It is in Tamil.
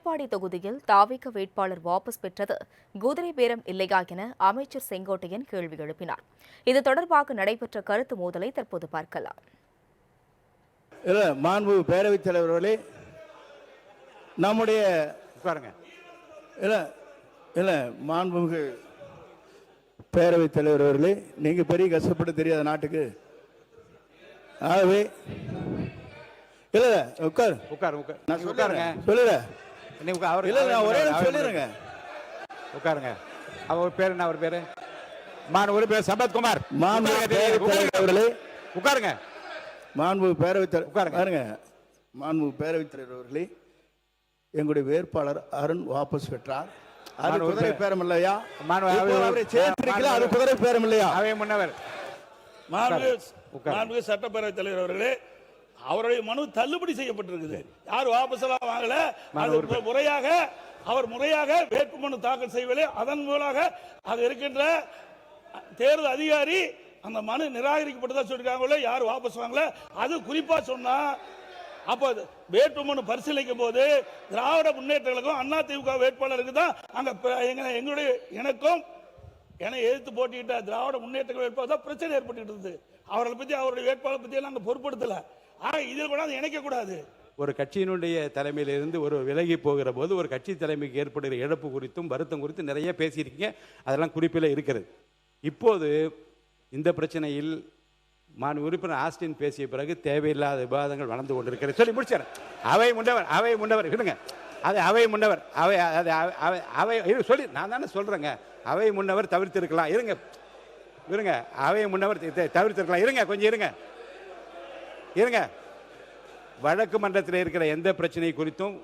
எடப்பாடி தொகுதியில் தாவிக வேட்பாளர் வாபஸ் பெற்றது குதிரை பேரம் இல்லையா என அமைச்சர் செங்கோட்டையன் கேள்வி எழுப்பினார். இது தொடர்பாக நடைபெற்ற கருத்து மோதலை தற்போது பார்க்கலாம். மாண்புமிகு பேரவைத் தலைவர்களே, நம்முடைய மாண்புமிகு பேரவைத் தலைவர் அவர்களே, நீங்க பெரிய கஷ்டப்பட்டு தெரியாத நாட்டுக்கு. ஆகவே சம்பத்குமார் உட்காருங்க. மாண்புமிகு பேரவைத் தலைவர் அவர்களே, எங்களுடைய வேட்பாளர் அருண் வாபஸ் பெற்றார். அது குதிரை பேரம் இல்லையா? அது குதிரை பேரம் இல்லையா? மாண்புமிகு சட்டப்பேரவைத் தலைவர் அவர்களே, அவருடைய மனு தள்ளுபடி செய்யப்பட்டிருக்குது. யார் வாபஸ் எல்லாம் வாங்கல. அவர் முறையாக வேட்புமனு தாக்கல் செய்வதில்லை. அதன் மூலமாக அது இருக்கின்ற தேர்தல் அதிகாரி அந்த மனு நிராகரிக்கப்பட்டதா சொல்லிருக்காங்களோ, யார் வாபஸ் வாங்கல. அது குறிப்பா சொன்னா, அப்ப வேட்புமனு பரிசீலிக்கும் போது திராவிட முன்னேற்ற கழகம் அதிமுக வேட்பாளருக்கு தான் அங்க எங்களுடைய எனக்கும் என எதிர்த்து போட்டியிட்ட திராவிட முன்னேற்ற வேட்பாளர் தான் பிரச்சனை ஏற்பட்டு இருந்தது. அவர்களை பத்தி, அவருடைய வேட்பாளர் பத்தி எல்லாம் அங்க பொருட்படுத்தல. இதில் கூட இணைக்க கூடாது. ஒரு கட்சியினுடைய தலைமையிலிருந்து ஒரு விலகி போகிற போது ஒரு கட்சி தலைமைக்கு ஏற்படுகிற இழப்பு குறித்தும் வருத்தம் குறித்தும் நிறைய பேசியிருக்கீங்க. அதெல்லாம் குறிப்பில் இருக்கிறது. இப்போது இந்த பிரச்சனையில் உறுப்பினர் ஆஸ்டின் பேசிய பிறகு தேவையில்லாத விவாதங்கள் வளர்ந்து கொண்டிருக்கிறது. சொல்லி முடிச்சார். அவை முன்னவர் விடுங்க. அது அவை முன்னவர் சொல்லி நான் தானே சொல்றேங்க. அவை முன்னவர் தவிர்த்திருக்கலாம். இருங்க. அவை முன்னவர் தவிர்த்திருக்கலாம். கொஞ்சம் இருங்க. வழக்கு மன்றத்தில் இருக்கிற எந்த பிரச்சனை குறித்தும்